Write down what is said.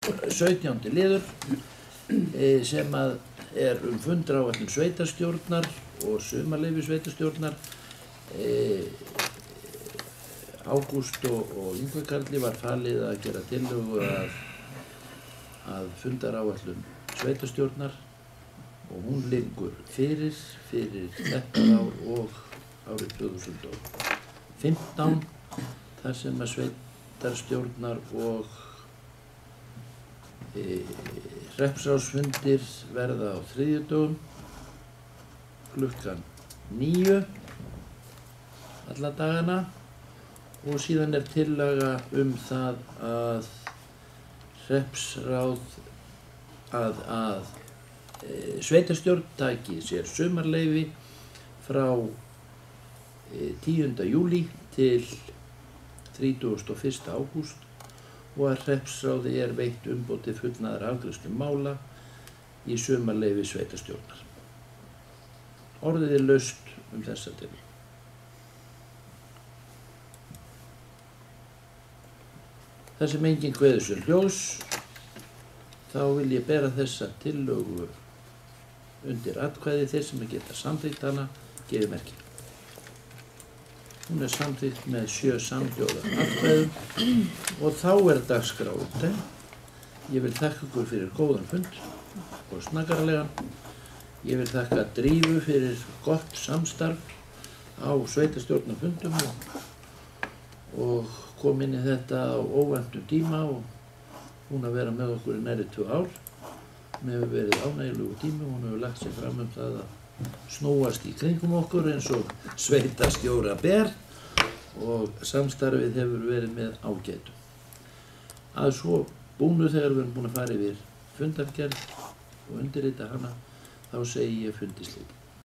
17. liður sem er fundaráætlun sveitarstjórnar og sumarleyfi sveitarstjórnar. Ágúst og Ingvi Karli var falið að gera tillögu að fundaráætlun sveitarstjórnar og hún liggur fyrir þetta ár og árið 2015 þar sem að sveitarstjórnar og hreppsráðsfundir verða á þriðjudögum klukkan 9 alla dagana og síðan er tillaga það að hreppsráð að sveitarstjórn taki sér sumarleyfi frá 10. júlí til 31. ágúst og að hreppsráði er veitt umboð til fullnaðar afgreiðslu mála í sumarleyfi sveitarstjórnar. Orðið er laust þessa tillögu. Þar sem enginn kveður sér hljóðs, þá vil ég bera þessa tillögu undir atkvæði. Þeir sem geta samþykkt hana, gefi merki. Hún er samþykkt með 7 samhljóða atkvæðum og þá er dagskrá upptækt. Ég vil þakka ykkur fyrir góðan fund og snaggarlegan. Ég vil þakka Drífu fyrir gott samstarf á sveitarstjórnarfundum og kom inn í þetta á óvæntum tíma og hún að vera með okkur í nærri 2 ár. Hún hefur verið ánægjulegur tími, hún hefur lagt sér fram það að snúast í kringum okkur eins og sveitarstjóra ber og samstarfið hefur verið með ágætum. Að svo búnu þegar við erum búin að fara yfir fundargerð og undirrita hana, þá segi ég fundi slitið.